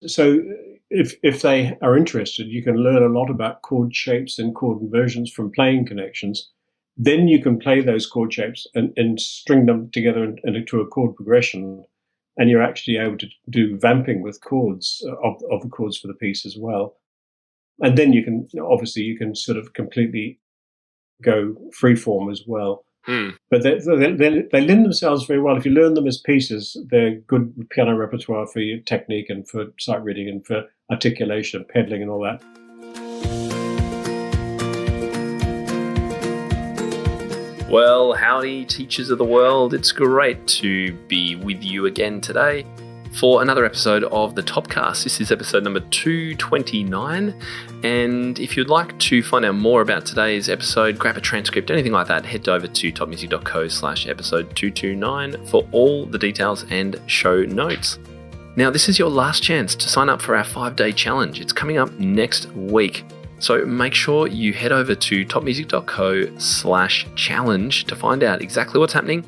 So if they are interested, you can learn a lot about chord shapes and chord inversions from playing connections. Then you can play those chord shapes and string them together into a chord progression, and you're actually able to do vamping with chords of the chords for the piece as well. And then you can obviously you can sort of completely go freeform as well. But they lend themselves very well. If you learn them as pieces, they're good piano repertoire for your technique and for sight reading and for articulation, pedaling and all that. Well, howdy, teachers of the world. It's great to be with you again today for another episode of the Topcast. This is episode number 229. And if you'd like to find out more about today's episode, grab a transcript, anything like that, head over to topmusic.co/episode 229 for all the details and show notes. Now, this is your last chance to sign up for our 5-day challenge. It's coming up next week. So make sure you head over to topmusic.co/challenge to find out exactly what's happening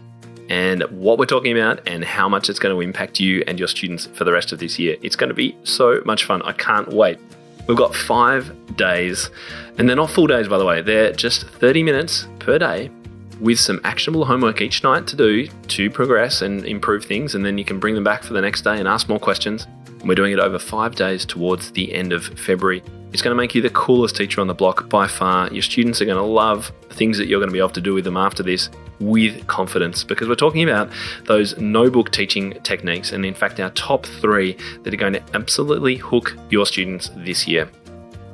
and what we're talking about and how much it's going to impact you and your students for the rest of this year. It's going to be so much fun. I can't wait. We've got 5 days, and they're not full days, by the way. They're just 30 minutes per day with some actionable homework each night to do to progress and improve things, and then you can bring them back for the next day and ask more questions. And we're doing it over 5 days towards the end of February. It's going to make you the coolest teacher on the block by far. Your students are going to love the things that you're going to be able to do with them after this with confidence, because we're talking about those no-book teaching techniques, and in fact our top 3 that are going to absolutely hook your students this year.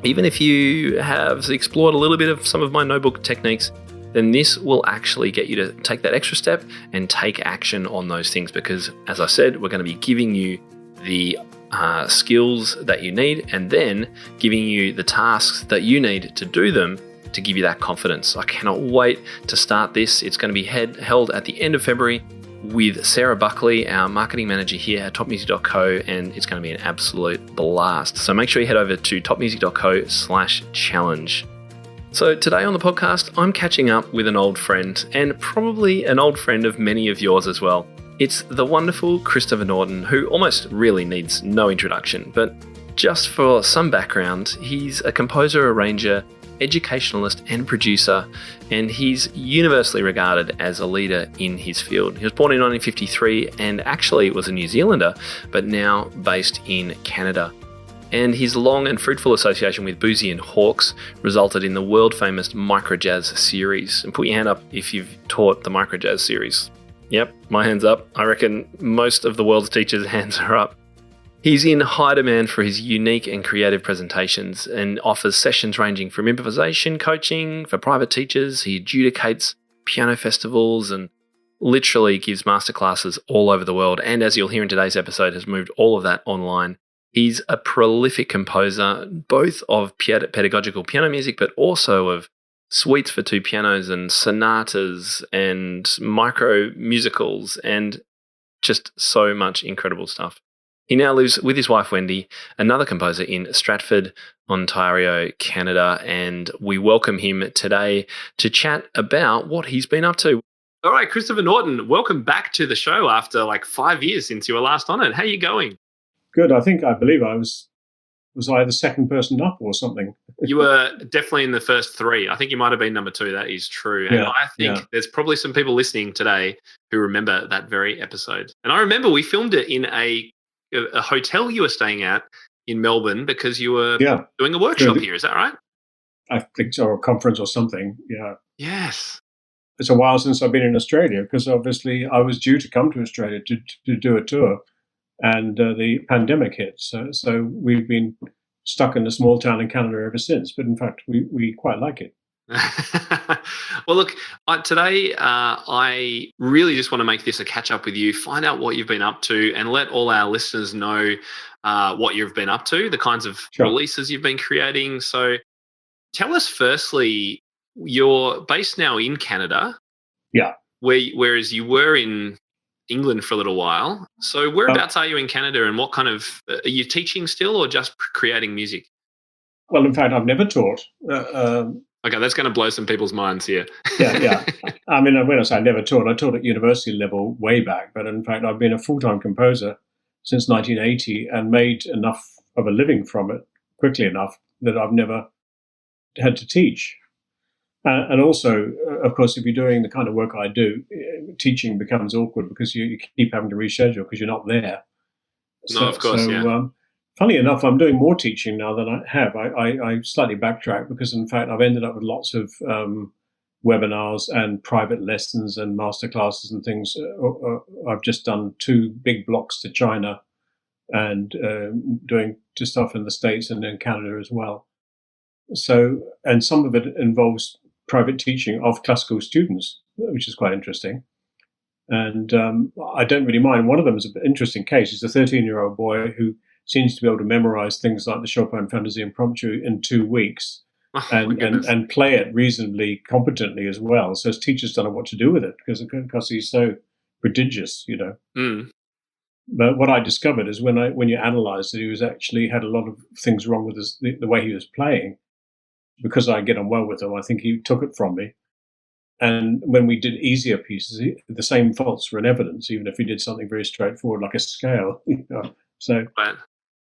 Even if you have explored a little bit of some of my no-book techniques, then this will actually get you to take that extra step and take action on those things, because as I said, we're going to be giving you the skills that you need and then giving you the tasks that you need to do them to give you that confidence. I cannot wait to start this. It's going to be held at the end of February with Sarah Buckley, our marketing manager here at topmusic.co, and it's going to be an absolute blast. So make sure you head over to topmusic.co/challenge. So today on the podcast, I'm catching up with an old friend, and probably an old friend of many of yours as well. It's the wonderful Christopher Norton, who almost really needs no introduction, but just for some background, he's a composer, arranger, educationalist and producer, and he's universally regarded as a leader in his field. He was born in 1953 and actually was a New Zealander, but now based in Canada. And his long and fruitful association with Boozy and Hawkes resulted in the world-famous Microjazz series. And put your hand up if you've taught the Microjazz series. Yep, my hand's up. I reckon most of the world's teachers' hands are up. He's in high demand for his unique and creative presentations and offers sessions ranging from improvisation coaching for private teachers. He adjudicates piano festivals and literally gives masterclasses all over the world. And as you'll hear in today's episode, has moved all of that online. He's a prolific composer, both of pedagogical piano music, but also of suites for 2 pianos and sonatas and micro musicals and just so much incredible stuff. He now lives with his wife, Wendy, another composer in Stratford, Ontario, Canada, and we welcome him today to chat about what he's been up to. All right, Christopher Norton, welcome back to the show after like 5 years since you were last on it. How are you going? Good. I believe I was I the second person up or something? You were definitely in the first 3. I think you might have been number 2. That is true. And I think there's probably some people listening today who remember that very episode. And I remember we filmed it in a hotel you were staying at in Melbourne because you were doing a workshop here. Is that right? I think so, or a conference or something. Yeah. Yes. It's a while since I've been in Australia because obviously I was due to come to Australia to do a tour, and the pandemic hit. So we've been stuck in a small town in Canada ever since. But in fact, we quite like it. Well, look, today I really just want to make this a catch up with you, find out what you've been up to, and let all our listeners know what you've been up to, the kinds of releases you've been creating. So tell us firstly, you're based now in Canada. Yeah. Whereas you were in England for a little while. So whereabouts are you in Canada, and what kind of, are you teaching still or just creating music? Well, in fact, I've never taught. Okay, that's going to blow some people's minds here. Yeah. I mean, when I say I never taught, I taught at university level way back. But in fact, I've been a full-time composer since 1980 and made enough of a living from it quickly enough that I've never had to teach. And also, of course, if you're doing the kind of work I do, teaching becomes awkward because you keep having to reschedule because you're not there. No, of course, yeah. Funny enough, I'm doing more teaching now than I have. I slightly backtrack because, in fact, I've ended up with lots of webinars and private lessons and masterclasses and things. I've just done 2 big blocks to China and doing stuff in the States and in Canada as well. So, and some of it involves private teaching of classical students, which is quite interesting. And I don't really mind. One of them is an interesting case. He's a 13-year-old boy who seems to be able to memorize things like the Chopin Fantasy Impromptu in 2 weeks and play it reasonably competently as well. So his teachers don't know what to do with it because he's so prodigious, you know. Mm. But what I discovered is when you analyze it, he was actually had a lot of things wrong with the way he was playing. Because I get on well with him, I think he took it from me. And when we did easier pieces, the same faults were in evidence, even if he did something very straightforward like a scale. So right.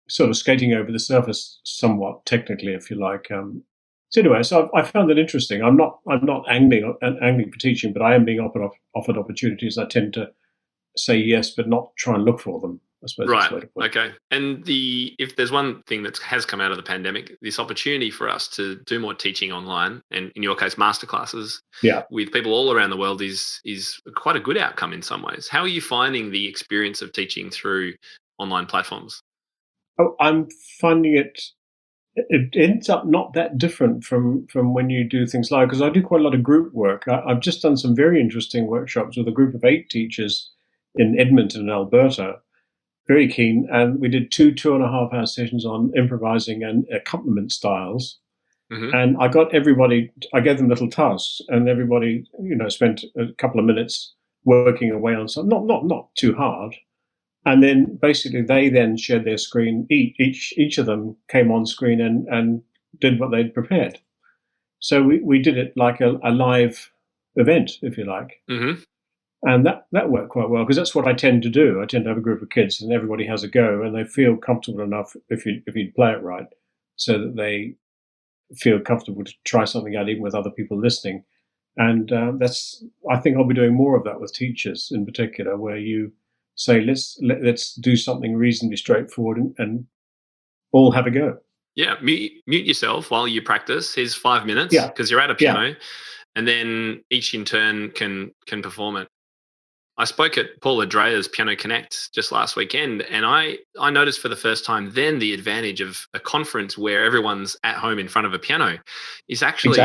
Sort of skating over the surface somewhat technically, if you like. So anyway, so I found that interesting. I'm not angling for teaching, but I am being offered opportunities. I tend to say yes, but not try and look for them. I suppose. Right. Okay. And if there's one thing that has come out of the pandemic, this opportunity for us to do more teaching online, and in your case, masterclasses, with people all around the world is quite a good outcome in some ways. How are you finding the experience of teaching through online platforms? Oh, I'm finding it ends up not that different from when you do things live, because I do quite a lot of group work. I've just done some very interesting workshops with a group of 8 teachers in Edmonton, Alberta. Very keen, and we did 2.5-hour sessions on improvising and accompaniment styles. Mm-hmm. And I gave them little tasks, and everybody, spent a couple of minutes working away on something, not too hard. And then basically they then shared their screen. Each of them came on screen and did what they'd prepared. So we did it like a live event, if you like. Mm-hmm. And that worked quite well, because that's what I tend to do. I tend to have a group of kids and everybody has a go, and they feel comfortable enough if you play it right, so that they feel comfortable to try something out even with other people listening. And I think I'll be doing more of that with teachers in particular, where you say, let's do something reasonably straightforward and all have a go. Yeah, mute yourself while you practice. Here's 5 minutes, because you're at a piano, and then each in turn can perform it. I spoke at Paul Adrea's Piano Connect just last weekend, and I noticed for the first time then the advantage of a conference where everyone's at home in front of a piano is actually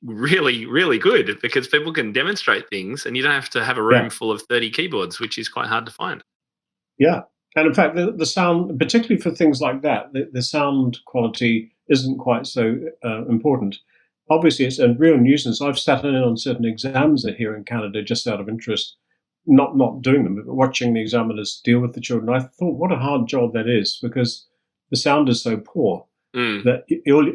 really, really good, because people can demonstrate things and you don't have to have a room full of 30 keyboards, which is quite hard to find. Yeah. And in fact, the sound, particularly for things like that, the sound quality isn't quite so important. Obviously, it's a real nuisance. I've sat in on certain exams here in Canada just out of interest, not doing them, but watching the examiners deal with the children. I thought, what a hard job that is, because the sound is so poor that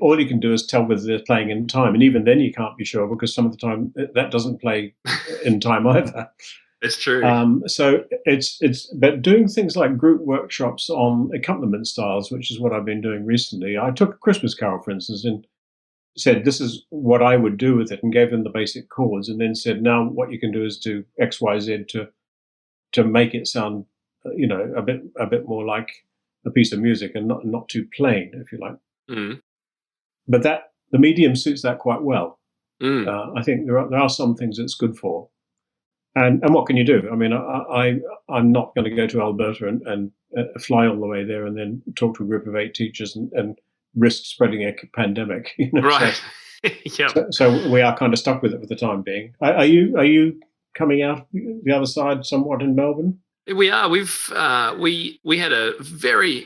all you can do is tell whether they're playing in time. And even then you can't be sure, because some of the time that doesn't play in time either. It's true. So but doing things like group workshops on accompaniment styles, which is what I've been doing recently. I took a Christmas Carol, for instance, and said, this is what I would do with it, and gave them the basic chords, and then said, now what you can do is do X, Y, Z to make it sound, a bit more like a piece of music and not too plain, if you like. Mm. But the medium suits that quite well. I think there are some things it's good for. And what can you do? I mean, I'm not going to go to Alberta and fly all the way there and then talk to a group of 8 teachers and risk spreading a pandemic. Right. So we are kind of stuck with it for the time being. Are you coming out the other side somewhat in Melbourne? We are. We've we had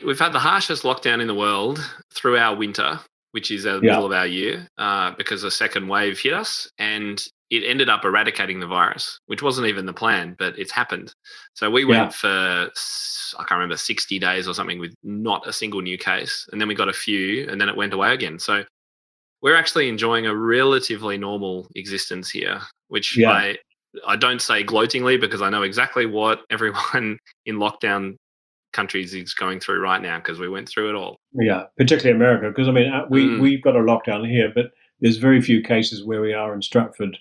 we've had the harshest lockdown in the world through our winter, which is the middle of our year, because a second wave hit us, and it ended up eradicating the virus, which wasn't even the plan, but it's happened. So we went for, I can't remember, 60 days or something with not a single new case. And then we got a few, and then it went away again. So we're actually enjoying a relatively normal existence here, which I don't say gloatingly, because I know exactly what everyone in lockdown countries is going through right now, because we went through it all. Yeah, particularly America, because I mean we've got a lockdown here, but there's very few cases where we are in Stratford,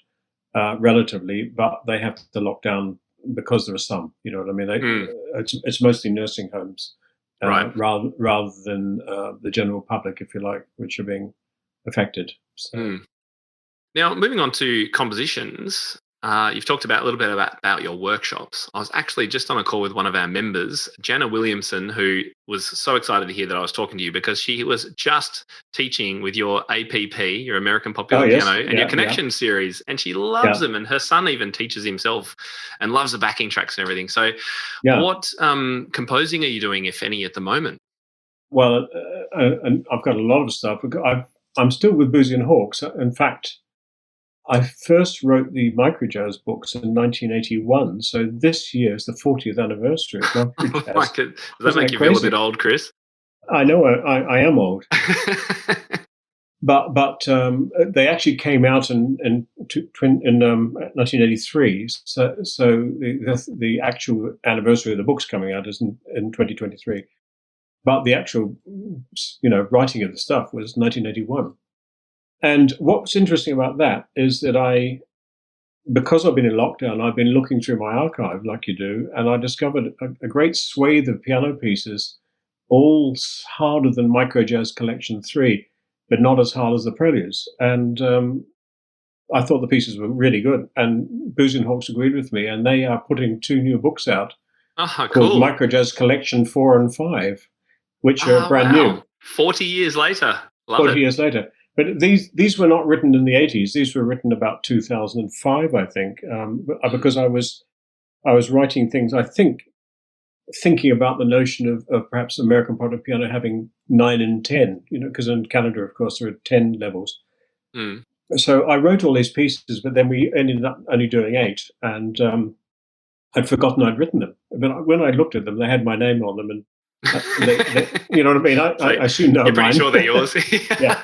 relatively, but they have to lock down because there are some. You know what I mean? It's mostly nursing homes, Right. rather than the general public, if you like, which are being affected. So. Now, moving on to compositions, you've talked a little bit about your workshops. I was actually just on a call with one of our members, Jana Williamson, who was so excited to hear that I was talking to you, because she was just teaching with your APP, your American Popular Piano, and your Connection series, and she loves them. And her son even teaches himself and loves the backing tracks and everything. So what composing are you doing, if any, at the moment? Well, I've got a lot of stuff. I'm still with Boozy and Hawks. In fact, I first wrote the Microjazz books in 1981, so this year is the 40th anniversary of Microjazz. Does that make you feel a bit old, Chris? I know I am old, but they actually came out in 1983. So the actual anniversary of the books coming out is in 2023, but the actual writing of the stuff was 1981. And what's interesting about that is that because I've been in lockdown, I've been looking through my archive like you do, and I discovered a great swathe of piano pieces, all harder than Microjazz Collection 3, but not as hard as the Preludes. And I thought the pieces were really good. And Boozy and Hawks agreed with me, and they are putting 2 new books out called Microjazz Collection 4 and 5, which are brand new. 40 years later. 40 years later. But these were not written in the 80s. These were written about 2005, I think, because I was writing things, I think, thinking about the notion of perhaps American Popular Piano having 9 and 10, because in Canada, of course, there are 10 levels. So I wrote all these pieces, but then we ended up only doing 8, and I'd forgotten I'd written them. But when I looked at them, they had my name on them, and you know what I mean? I soon know you're pretty mine. Sure they're yours. Yeah.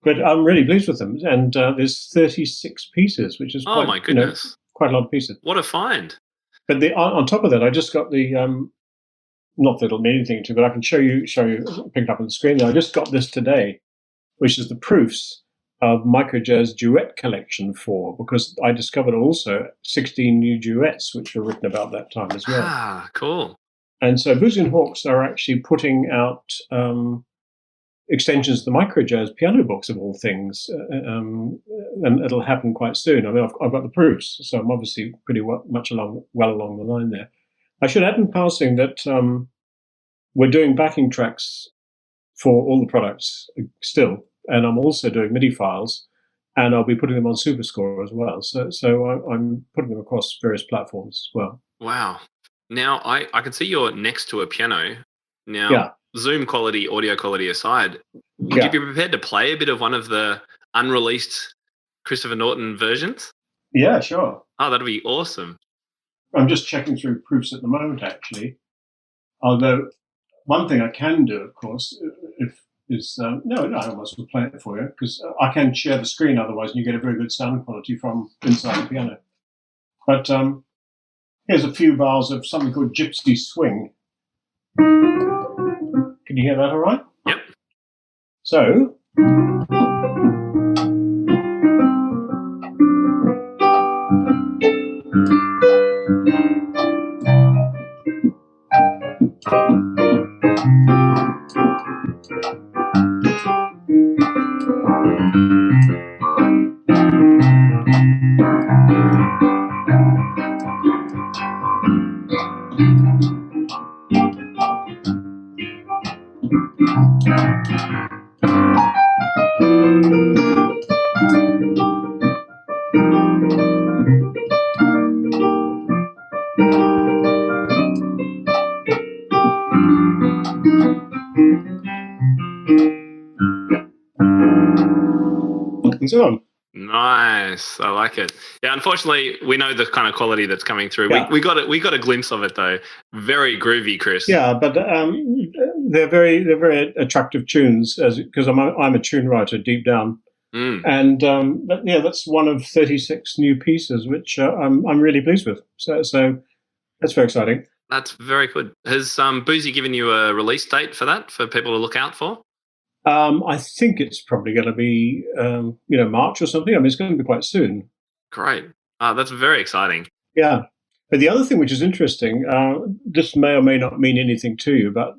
But I'm really pleased with them, and there's 36 pieces, which is my goodness, quite a lot of pieces. What a find! But on top of that, I just got the not that it'll mean anything to you, but I can show you, pick it up on the screen there. I just got this today, which is the proofs of Microjazz Duet Collection 4, because I discovered also 16 new duets which were written about that time as well. Ah, cool. And so Boozy and Hawks are actually putting out extensions of the Microjazz piano books, of all things, and it'll happen quite soon. I mean, I've got the proofs, so I'm obviously pretty well along the line there. I should add in passing that we're doing backing tracks for all the products still, and I'm also doing MIDI files, and I'll be putting them on SuperScore as well. So I'm putting them across various platforms as well. Wow. Now, I can see you're next to a piano. Now, Zoom quality, audio quality aside, would you be prepared to play a bit of one of the unreleased Christopher Norton versions? Yeah, sure. Oh, that'd be awesome. I'm just checking through proofs at the moment, actually. Although one thing I can do, of course, no, I almost will play it for you, because I can share the screen otherwise, and you get a very good sound quality from inside the piano. But here's a few bars of something called Gypsy Swing. Can you hear that all right? Yep. So... on. Nice, I like it. Yeah, unfortunately, we know the kind of quality that's coming through. Yeah. We got a glimpse of it though. Very groovy, Chris. Yeah, but they're very attractive tunes, because I'm a tune writer deep down, and but yeah, that's one of 36 new pieces which I'm really pleased with. So that's very exciting. That's very good. Has Boozy given you a release date for that for people to look out for? I think it's probably going to be, March or something. I mean, it's going to be quite soon. Great. That's very exciting. Yeah. But the other thing which is interesting, this may or may not mean anything to you, but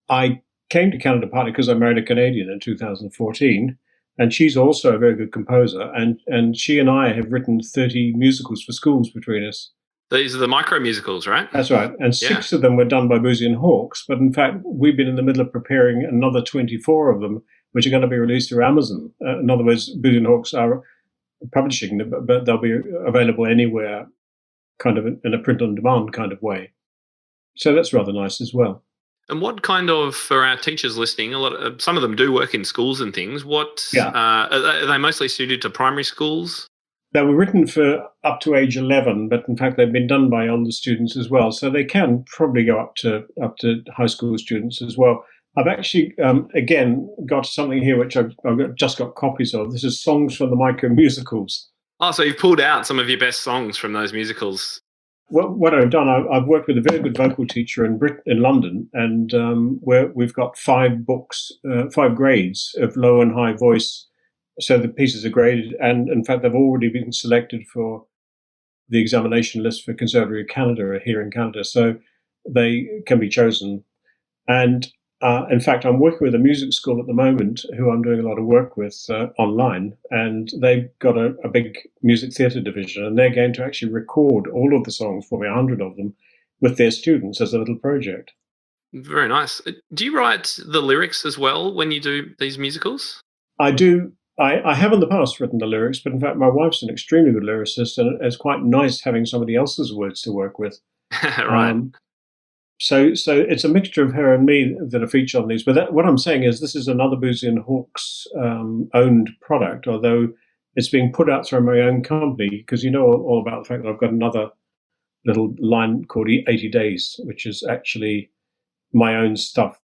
I came to Canada partly because I married a Canadian in 2014, and she's also a very good composer, and she and I have written 30 musicals for schools between us. These are the micro musicals, right? That's right, and 6 of them were done by Boozy and Hawkes, but in fact, we've been in the middle of preparing another 24 of them, which are going to be released through Amazon. In other words, Boozy and Hawkes are publishing them, but they'll be available anywhere, kind of in a print-on-demand kind of way. So that's rather nice as well. And what kind of, for our teachers listening, some of them do work in schools and things. Are they mostly suited to primary schools? They were written for up to age 11, but in fact they've been done by older students as well. So they can probably go up to high school students as well. I've actually, again, got something here which I've just got copies of. This is songs from the micro musicals. Oh, so you've pulled out some of your best songs from those musicals. What I've done, I've worked with a very good vocal teacher in London, and we've got 5 books, 5 grades of low and high voice. So the pieces are graded, and in fact, they've already been selected for the examination list for Conservatory of Canada here in Canada. So they can be chosen. And in fact, I'm working with a music school at the moment who I'm doing a lot of work with online, and they've got a big music theatre division, and they're going to actually record all of the songs for me, 100 of them, with their students as a little project. Very nice. Do you write the lyrics as well when you do these musicals? I do. I have in the past written the lyrics, but in fact, my wife's an extremely good lyricist, and it's quite nice having somebody else's words to work with. Right. So it's a mixture of her and me that are featured on these. But what I'm saying is this is another Boozy and Hawkes owned product, although it's being put out through my own company, because you know all about the fact that I've got another little line called 80 Days, which is actually my own stuff.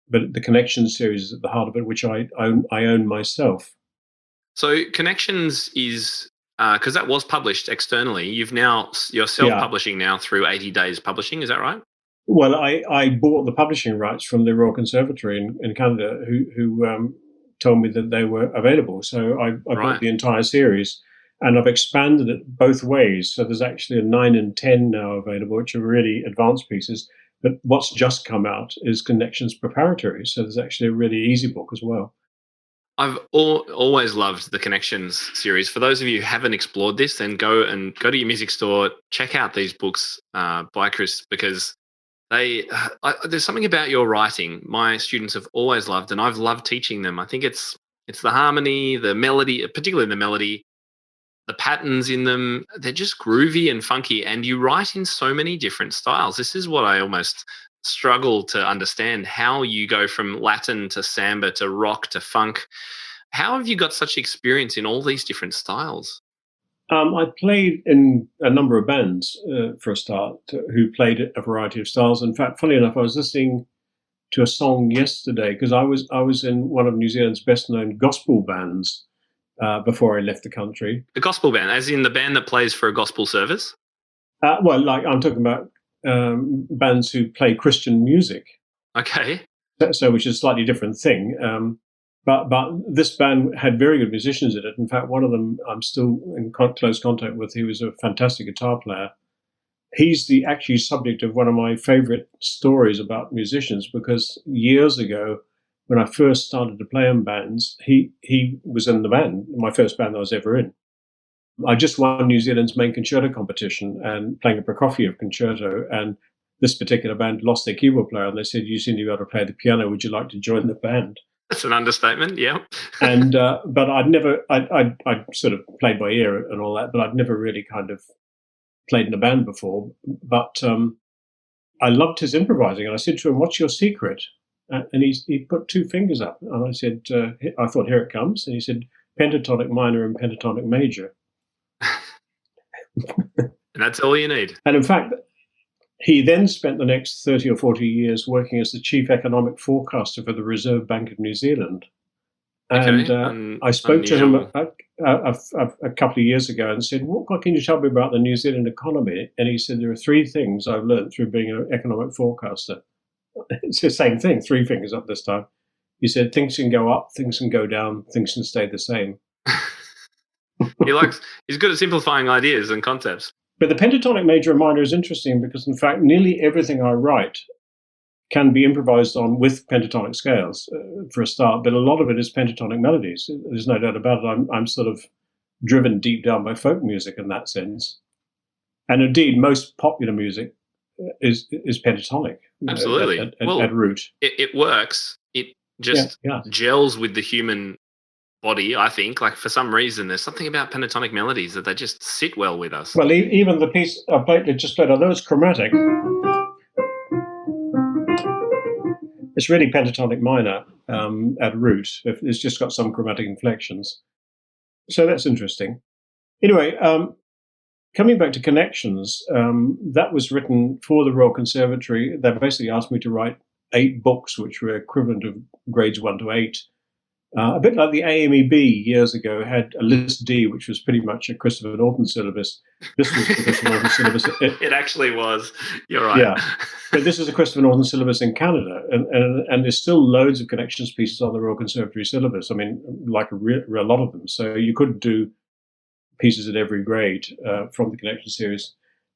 But the Connections series is at the heart of it, which I own myself. So Connections is because that was published externally. You're self-publishing now through 80 Days Publishing. Is that right? Well, I bought the publishing rights from the Royal Conservatory in Canada, who told me that they were available. So I bought the entire series, and I've expanded it both ways. So there's actually a 9 and 10 now available, which are really advanced pieces. But what's just come out is Connections Preparatory. So there's actually a really easy book as well. I've always loved the Connections series. For those of you who haven't explored this, then go to your music store, check out these books by Chris, because there's something about your writing my students have always loved, and I've loved teaching them. I think it's the harmony, the melody, particularly the melody, the patterns in them. They're just groovy and funky, and you write in so many different styles. This is what I almost struggle to understand, how you go from Latin to samba to rock to funk. How have you got such experience in all these different styles? I played in a number of bands for a start who played a variety of styles. In fact, funny enough, I was listening to a song yesterday because I was in one of New Zealand's best-known gospel bands before I left the country. A gospel band, as in the band that plays for a gospel service? Well, like I'm talking about bands who play Christian music. Okay. So which is a slightly different thing. But this band had very good musicians in it. In fact, one of them I'm still in close contact with. He was a fantastic guitar player. He's the actual subject of one of my favorite stories about musicians, because years ago, when I first started to play in bands, he was in the band, my first band I was ever in. I just won New Zealand's main concerto competition and playing a Prokofiev concerto, and this particular band lost their keyboard player, and they said, "You seem to be able to play the piano. Would you like to join the band?" That's an understatement, yeah. And but I'd sort of played by ear and all that, but I'd never really kind of played in a band before. But I loved his improvising, and I said to him, "What's your secret?" And he put 2 fingers up, and I said, "I thought, here it comes." And he said, "Pentatonic minor and pentatonic major." And that's all you need. And in fact, he then spent the next 30 or 40 years working as the chief economic forecaster for the Reserve Bank of New Zealand. And Okay. I spoke to him Unusual. a couple of years ago and said, what can you tell me about the New Zealand economy? And he said, there are three things I've learned through being an economic forecaster. It's the same thing, three fingers up this time. He said, things can go up, things can go down, things can stay the same. He's good at simplifying ideas and concepts. But the pentatonic major and minor is interesting because, in fact, nearly everything I write can be improvised on with pentatonic scales for a start, but a lot of it is pentatonic melodies. There's no doubt about it. I'm sort of driven deep down by folk music in that sense. And indeed, most popular music is pentatonic. Absolutely. At root. It works. It just gels with the human body, I think. Like, for some reason, there's something about pentatonic melodies that they just sit well with us. Well, even the piece I just played, although it's chromatic, it's really pentatonic minor at root. It's just got some chromatic inflections. So that's interesting. Anyway, coming back to Connections, that was written for the Royal Conservatory. They basically asked me to write 8 books, which were equivalent of grades 1 to 8. A bit like the AMEB years ago had a List D, which was pretty much a Christopher Norton syllabus. This was the Christopher Norton syllabus. It actually was. You're right. Yeah, but this is a Christopher Norton syllabus in Canada, and there's still loads of Connections pieces on the Royal Conservatory syllabus. I mean, like a lot of them. So you could do pieces at every grade from the Connection series.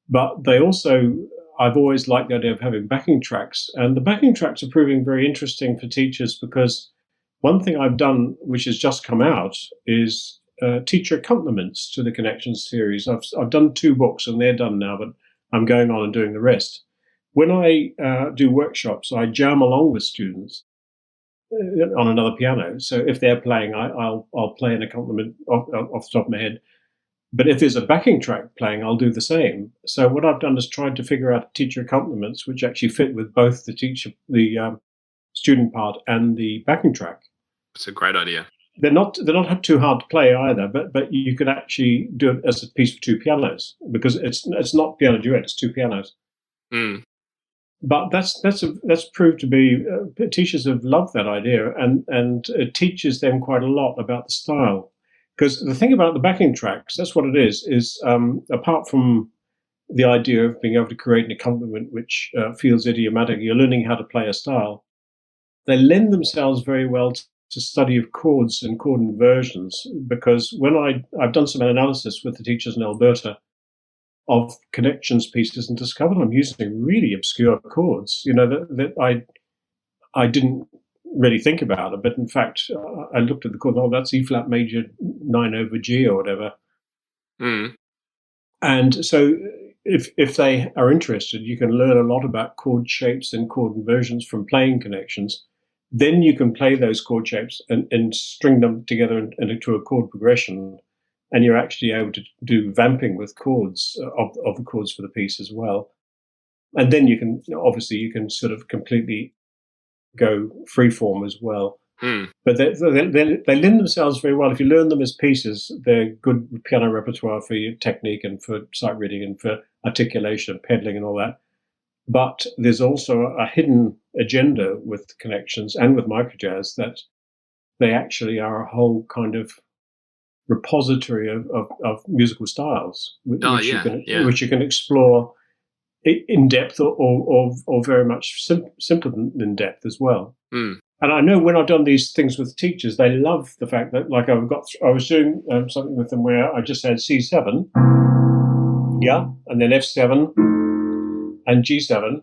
But they also, I've always liked the idea of having backing tracks, and the backing tracks are proving very interesting for teachers because one thing I've done, which has just come out, is teacher accompaniments to the Connections series. I've done 2 books, and they're done now, but I'm going on and doing the rest. When I do workshops, I jam along with students on another piano. So if they're playing, I'll play an accompaniment off the top of my head. But if there's a backing track playing, I'll do the same. So what I've done is tried to figure out teacher accompaniments which actually fit with both the student part and the backing track. It's a great idea. They're not too hard to play either, but you could actually do it as a piece for 2 pianos because it's not piano duet, it's 2 pianos. Mm. But that's proved to be teachers have loved that idea, and it teaches them quite a lot about the style. Because the thing about the backing tracks, that's what it is apart from the idea of being able to create an accompaniment which feels idiomatic, you're learning how to play a style. They lend themselves very well to study of chords and chord inversions, because when I've done some analysis with the teachers in Alberta of Connections pieces and discovered I'm using really obscure chords, that I didn't really think about it, but in fact I looked at the chord, that's E flat major 9 over G or whatever. Mm. And so if they are interested, you can learn a lot about chord shapes and chord inversions from playing Connections. Then you can play those chord shapes and string them together into a chord progression, and you're actually able to do vamping with chords of the chords for the piece as well. And then you can sort of completely go freeform as well. Mm. But they lend themselves very well. If you learn them as pieces, they're good piano repertoire for your technique and for sight reading and for articulation, pedaling and all that. But there's also a hidden agenda with Connections and with microjazz that they actually are a whole kind of repository of musical styles, which you can explore in depth or very much simpler than in depth as well. Mm. And I know when I've done these things with teachers, they love the fact that, like, I was doing something with them where I just had C7, and then F7 and G7,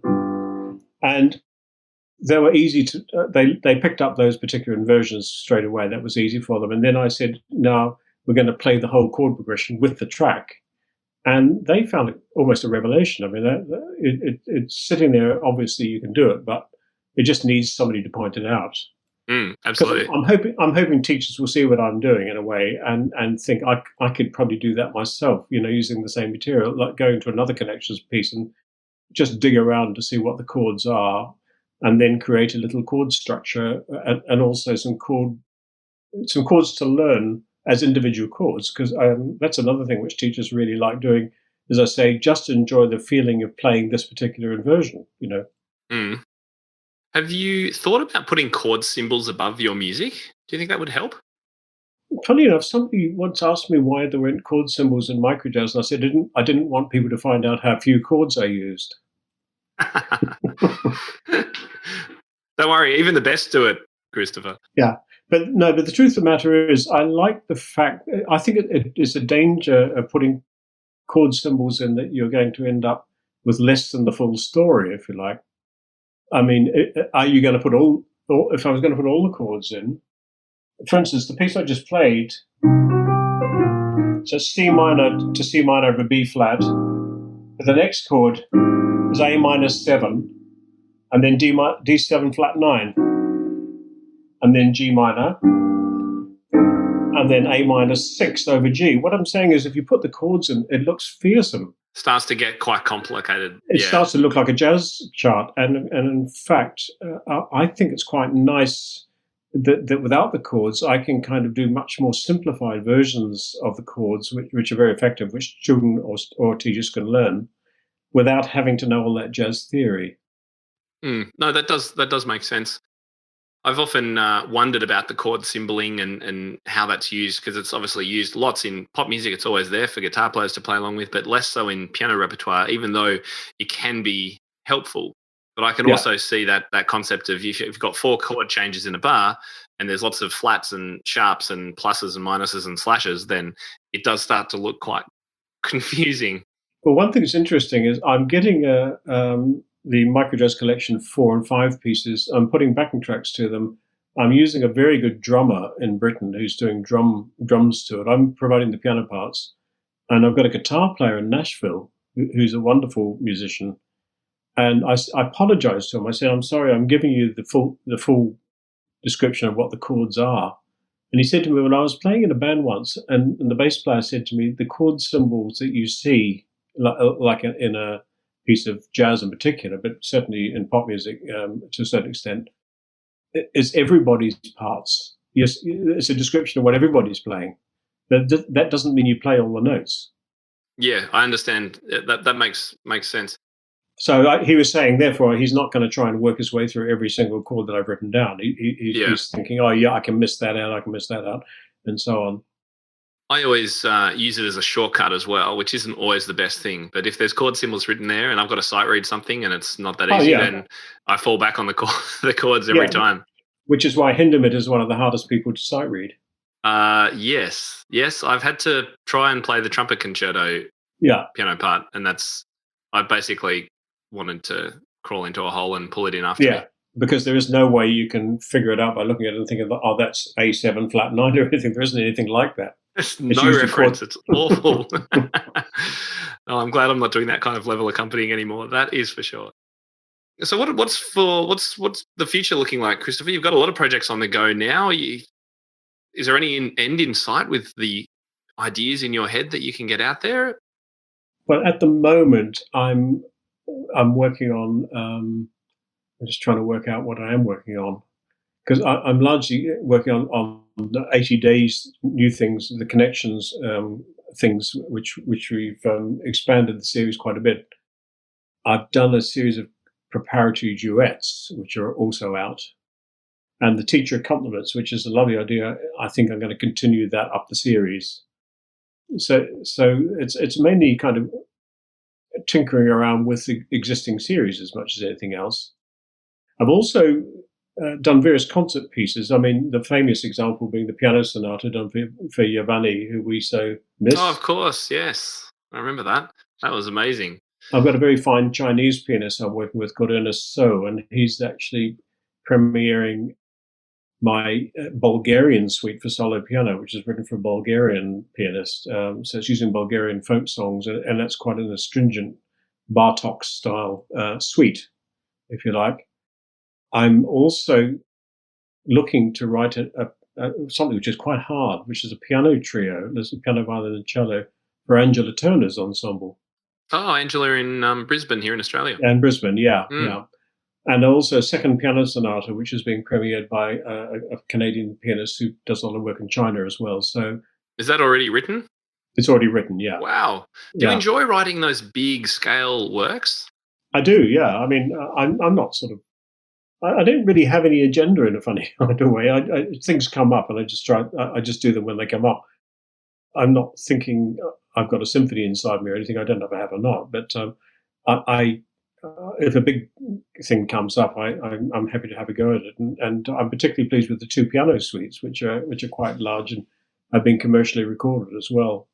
and they were easy to. They picked up those particular inversions straight away. That was easy for them. And then I said, "Now we're going to play the whole chord progression with the track." And they found it almost a revelation. I mean, it's sitting there. Obviously, you can do it, but it just needs somebody to point it out. Absolutely. I'm hoping teachers will see what I'm doing in a way and think I could probably do that myself. Using the same material, like going to another Connections piece and just dig around to see what the chords are, and then create a little chord structure and also some chords to learn as individual chords, because that's another thing which teachers really like doing. As I say, just enjoy the feeling of playing this particular inversion. Mm. Have you thought about putting chord symbols above your music? Do you think that would help? Funny enough, somebody once asked me why there weren't chord symbols in microjazz, and I said I didn't want people to find out how few chords I used. Don't worry, even the best do it, Christopher. Yeah, but no. But the truth of the matter is, I like the fact. I think it is a danger of putting chord symbols in that you're going to end up with less than the full story, if you like. I mean, are you going to put all? If I was going to put all the chords in, for instance, the piece I just played, so C minor to C minor of a B flat. But the next chord is A minor 7, and then D7 flat 9, and then G minor, and then A minor 6 over G. What I'm saying is, if you put the chords in, it looks fearsome. Starts to get quite complicated. It starts to look like a jazz chart, and in fact, I think it's quite nice that without the chords, I can kind of do much more simplified versions of the chords, which are very effective, which children or teachers can learn without having to know all that jazz theory. No, that does make sense. I've often wondered about the chord symboling and how that's used, because it's obviously used lots in pop music. It's always there for guitar players to play along with, but less so in piano repertoire, even though it can be helpful. But I can also see that concept of if you've got 4 chord changes in a bar and there's lots of flats and sharps and pluses and minuses and slashes, then it does start to look quite confusing. Well, one thing that's interesting is I'm getting the Microjazz Collection 4 and 5 pieces. I'm putting backing tracks to them. I'm using a very good drummer in Britain who's doing drums to it. I'm providing the piano parts. And I've got a guitar player in Nashville who's a wonderful musician. And I apologized to him. I said, I'm sorry, I'm giving you the full description of what the chords are. And he said to me, when I was playing in a band once, and the bass player said to me, the chord symbols that you see, like in a piece of jazz in particular, but certainly in pop music to a certain extent, is everybody's parts. Yes, it's a description of what everybody's playing. That doesn't mean you play all the notes. Yeah, I understand. That makes sense. So he was saying, therefore, he's not going to try and work his way through every single chord that I've written down. He's thinking, oh, yeah, I can miss that out, and so on. I always use it as a shortcut as well, which isn't always the best thing. But if there's chord symbols written there and I've got to sight read something and it's not that easy, then I fall back on the chords every time. Which is why Hindemith is one of the hardest people to sight read. Yes. I've had to try and play the trumpet concerto piano part, and I basically wanted to crawl into a hole and pull it in after me. Because there is no way you can figure it out by looking at it and thinking, oh, that's A7 flat 9 or anything. There isn't anything like that. There's no reference. It's awful. Oh, I'm glad I'm not doing that kind of level accompanying anymore. That is for sure. So what's the future looking like, Christopher? You've got a lot of projects on the go now. Is there any end in sight with the ideas in your head that you can get out there? Well, at the moment, I'm working on. I'm just trying to work out what I am working on, because I'm largely working on the 80 days new things, the connections things, which we've expanded the series quite a bit. I've done a series of preparatory duets, which are also out, and the teacher accompaniments, which is a lovely idea. I think I'm going to continue that up the series. So it's mainly kind of tinkering around with the existing series as much as anything else. I've also done various concert pieces. I mean, the famous example being the piano sonata done for Giovanni, who we so miss. Oh, of course, yes. I remember that. That was amazing. I've got a very fine Chinese pianist I'm working with called Ernest So, and he's actually premiering my Bulgarian suite for solo piano, which is written for a Bulgarian pianist. So it's using Bulgarian folk songs, and that's quite an astringent Bartok-style suite, if you like. I'm also looking to write something which is quite hard, which is a piano trio. There's a piano, violin, and cello for Angela Turner's ensemble. Oh, Angela in Brisbane here in Australia. And Brisbane, yeah. And also a second piano sonata, which is being premiered by a Canadian pianist who does a lot of work in China as well. So, is that already written? It's already written, yeah. Wow. Do you enjoy writing those big scale works? I do, yeah. I mean, I'm not sort of I don't really have any agenda in a funny kind of way. Things come up, and I just do them when they come up. I'm not thinking I've got a symphony inside me or anything. I don't know if I have or not, but I if a big thing comes up, I'm happy to have a go at it, and I'm particularly pleased with the 2 piano suites, which are quite large and have been commercially recorded as well.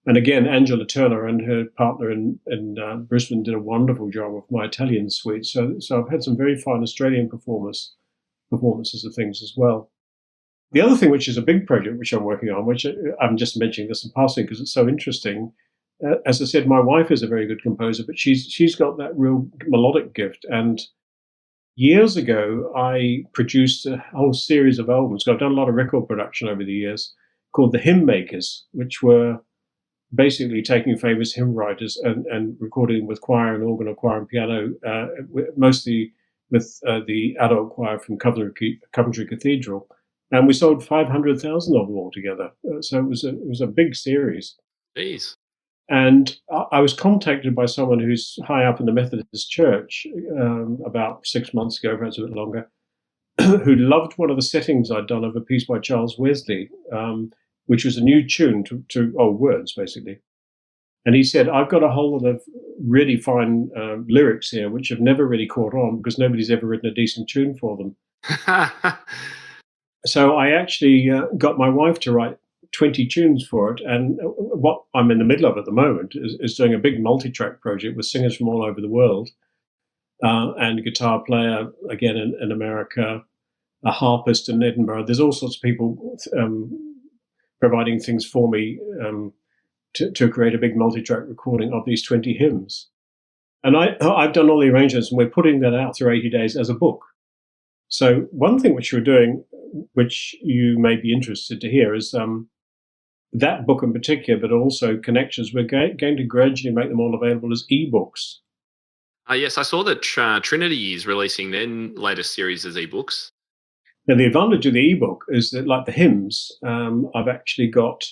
And again, Angela Turner and her partner in Brisbane did a wonderful job with my Italian suite. So I've had some very fine Australian performances of things as well. The other thing, which is a big project which I'm working on, which I'm just mentioning this in passing because it's so interesting. As I said, my wife is a very good composer, but she's got that real melodic gift. And years ago, I produced a whole series of albums. I've done a lot of record production over the years called the Hymn Makers, which were basically taking famous hymn writers and recording with choir and organ or choir and piano, mostly with the adult choir from Coventry Cathedral. And we sold 500,000 of them altogether. So it was a big series. Jeez. And I was contacted by someone who's high up in the Methodist Church about 6 months ago, perhaps a bit longer, who loved one of the settings I'd done of a piece by Charles Wesley, which was a new tune to old words, basically. And he said, I've got a whole lot of really fine lyrics here, which have never really caught on because nobody's ever written a decent tune for them. So I actually got my wife to write 20 tunes for it. And what I'm in the middle of at the moment is doing a big multi-track project with singers from all over the world and a guitar player, again, in America, a harpist in Edinburgh. There's all sorts of people providing things for me to create a big multi-track recording of these 20 hymns. And I've done all the arrangements, and we're putting that out through 80 days as a book. So one thing which we're doing, which you may be interested to hear, is that book in particular, but also connections. We're going to gradually make them all available as ebooks. Yes, I saw that Trinity is releasing their latest series as ebooks. Now, the advantage of the ebook is that, like the hymns, I've actually got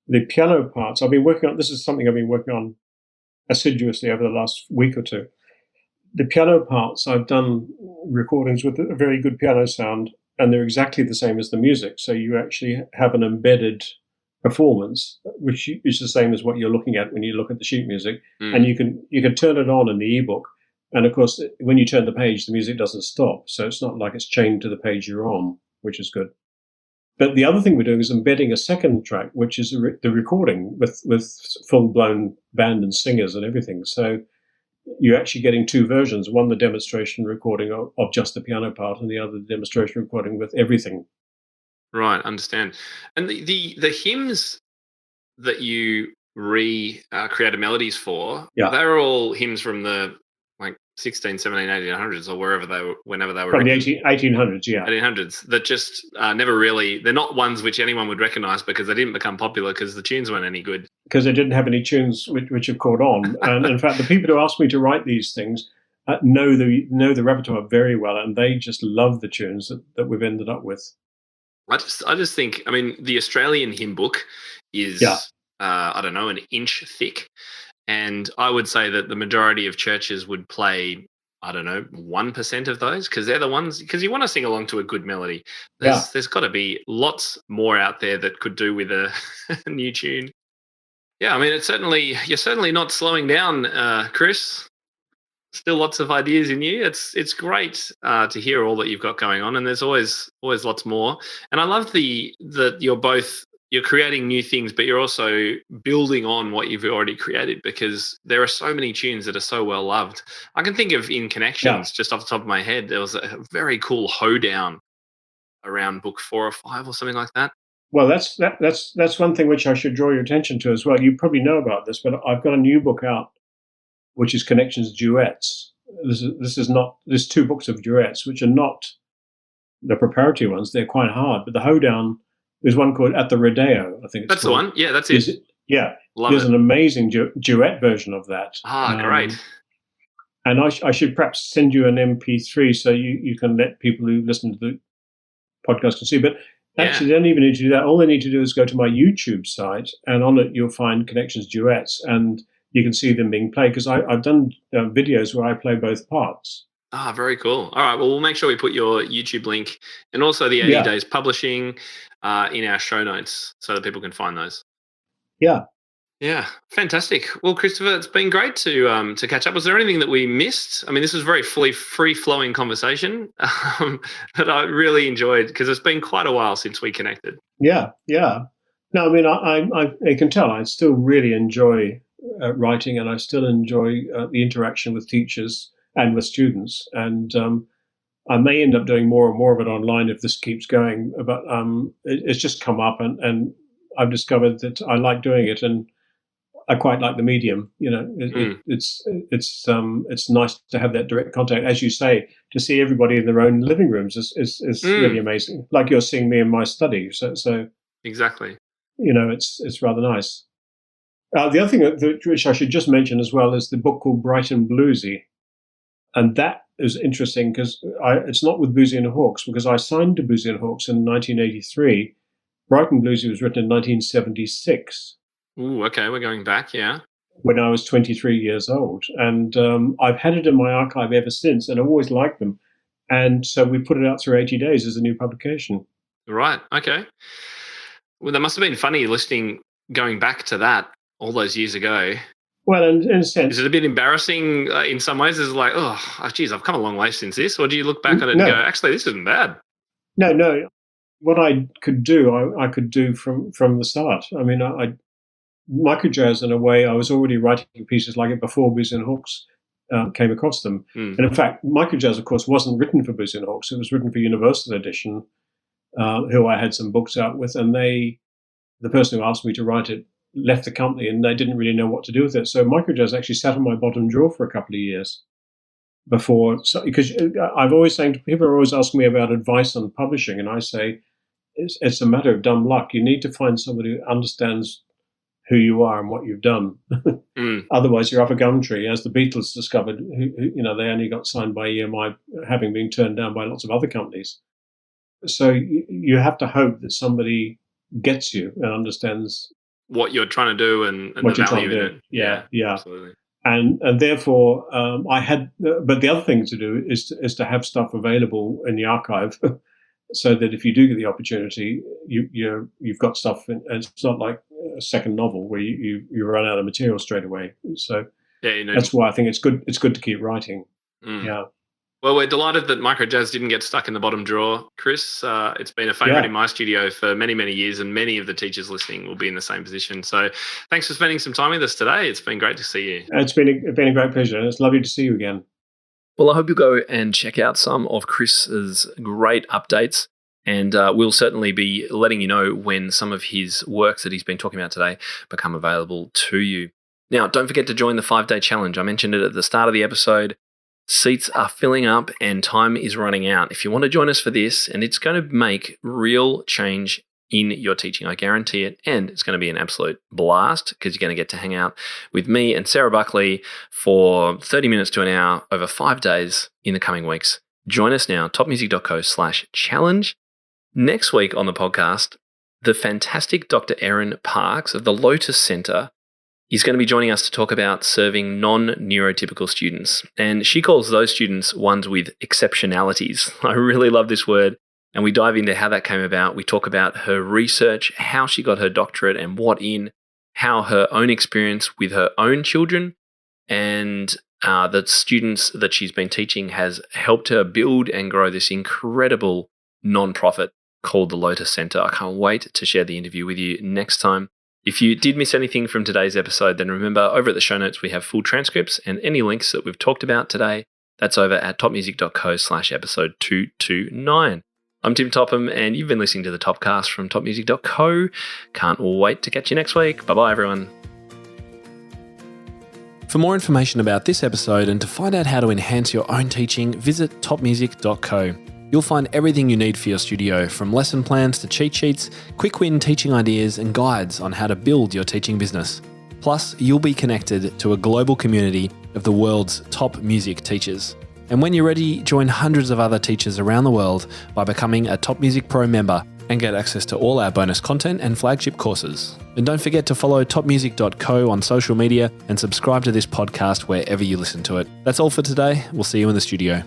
the piano parts. This is something I've been working on assiduously over the last week or two. The piano parts, I've done recordings with a very good piano sound, and they're exactly the same as the music. So you actually have an embedded performance, which is the same as what you're looking at when you look at the sheet music. And you can turn it on in the ebook. And of course, when you turn the page, the music doesn't stop. So it's not like it's chained to the page you're on, which is good. But the other thing we're doing is embedding a second track, which is the recording with full-blown band and singers and everything. So you're actually getting two versions, one the demonstration recording of just the piano part, and the other the demonstration recording with everything. Right, understand. And the hymns that you created melodies for, they're all hymns from the 16, 17, 1800s or whenever they were from the 1800s, 1800s, that just never really, they're not ones which anyone would recognize because they didn't become popular because the tunes weren't any good. Because they didn't have any tunes which have caught on. And in fact, the people who asked me to write these things know the repertoire very well, and they just love the tunes that we've ended up with. I just think, I mean, the Australian hymn book is, I don't know, an inch thick. And I would say that the majority of churches would play, I don't know, 1% of those, because they're the ones, because you want to sing along to a good melody. There's got to be lots more out there that could do with a new tune. Yeah, I mean, you're certainly not slowing down, Chris. Still lots of ideas in you. It's great to hear all that you've got going on, and there's always lots more. And I love that you're creating new things, but you're also building on what you've already created, because there are so many tunes that are so well loved. I can think of In Connections, just off the top of my head, there was a very cool hoedown around book 4 or 5 or something like that. Well, that's one thing which I should draw your attention to as well. You probably know about this, but I've got a new book out, which is Connections Duets. There's 2 books of duets, which are not the preparatory ones. They're quite hard, but the hoedown, there's one called At the Rodeo, I think it's That's called. The one. Yeah, that's it. There's an amazing duet version of that. Great. And I should perhaps send you an MP3 so you can let people who listen to the podcast can see. But actually, they don't even need to do that. All they need to do is go to my YouTube site, and on it you'll find Connections Duets, and you can see them being played, because I've done videos where I play both parts. Ah, very cool. All right. Well, we'll make sure we put your YouTube link and also the 80 Days Publishing in our show notes so that people can find those. Yeah. Yeah, fantastic. Well, Christopher, it's been great to catch up. Was there anything that we missed? I mean, this was very free-flowing conversation that I really enjoyed because it's been quite a while since we connected. Yeah. No, I mean, I can tell I still really enjoy writing, and I still enjoy the interaction with teachers and with students. And I may end up doing more and more of it online if this keeps going. But it's just come up, and I've discovered that I like doing it, and I quite like the medium. It's nice to have that direct contact, as you say, to see everybody in their own living rooms is really amazing. Like you're seeing me in my study, so exactly. It's rather nice. The other thing which I should just mention as well is the book called Bright and Bluesy, and that is interesting because it's not with Boosey and Hawkes, because I signed to Boosey and Hawkes in 1983. Bright and Bluesy was written in 1976. Ooh, okay, we're going back, yeah. When I was 23 years old. And I've had it in my archive ever since, and I've always liked them. And so we put it out through 80 Days as a new publication. Right, okay. Well, that must have been funny listening, going back to that all those years ago. Well, in a sense. Is it a bit embarrassing in some ways? Is it like, oh, geez, I've come a long way since this? Or do you look back on it and go, actually, this isn't bad? No. What I could do, I could do from the start. I mean, microjazz, in a way, I was already writing pieces like it before Boosey and Hawkes came across them. And in fact, microjazz, of course, wasn't written for Boosey and Hawkes. It was written for Universal Edition, who I had some books out with, and the person who asked me to write it left the company, and they didn't really know what to do with it. So microjazz actually sat on my bottom drawer for a couple of years before, because I've always saying, people are always asking me about advice on publishing, and I say it's a matter of dumb luck. You need to find somebody who understands who you are and what you've done. Otherwise, you're up a gum tree, as the Beatles discovered. They only got signed by EMI, having been turned down by lots of other companies. So you have to hope that somebody gets you and understands what you're trying to do and what the you're value trying to in do. it. Yeah, absolutely. And therefore, I had. But the other thing to do is to have stuff available in the archive, so that if you do get the opportunity, you've got stuff, and it's not like a second novel where you run out of material straight away. So that's why I think it's good. It's good to keep writing. Yeah. Well, we're delighted that microjazz didn't get stuck in the bottom drawer, Chris. It's been a favourite in my studio for many, many years, and many of the teachers listening will be in the same position. So thanks for spending some time with us today. It's been great to see you. It's been a great pleasure, and it's lovely to see you again. Well, I hope you'll go and check out some of Chris's great updates, and we'll certainly be letting you know when some of his works that he's been talking about today become available to you. Now, don't forget to join the 5-day challenge. I mentioned it at the start of the episode. Seats are filling up and time is running out. If you want to join us for this, and it's going to make real change in your teaching, I guarantee it, and it's going to be an absolute blast because you're going to get to hang out with me and Sarah Buckley for 30 minutes to an hour over 5 days in the coming weeks. Join us now, topmusic.co/challenge. Next week on the podcast, the fantastic Dr. Erin Parks of the Lotus Centre is going to be joining us to talk about serving non-neurotypical students. And she calls those students ones with exceptionalities. I really love this word. And we dive into how that came about. We talk about her research, how she got her doctorate and what in, how her own experience with her own children and the students that she's been teaching has helped her build and grow this incredible non-profit called the Lotus Centre. I can't wait to share the interview with you next time. If you did miss anything from today's episode, then remember, over at the show notes, we have full transcripts and any links that we've talked about today. That's over at topmusic.co/episode 229. I'm Tim Topham, and you've been listening to the Topcast from topmusic.co. Can't wait to catch you next week. Bye-bye, everyone. For more information about this episode and to find out how to enhance your own teaching, visit topmusic.co. You'll find everything you need for your studio, from lesson plans to cheat sheets, quick win teaching ideas, and guides on how to build your teaching business. Plus, you'll be connected to a global community of the world's top music teachers. And when you're ready, join hundreds of other teachers around the world by becoming a Top Music Pro member and get access to all our bonus content and flagship courses. And don't forget to follow topmusic.co on social media and subscribe to this podcast wherever you listen to it. That's all for today. We'll see you in the studio.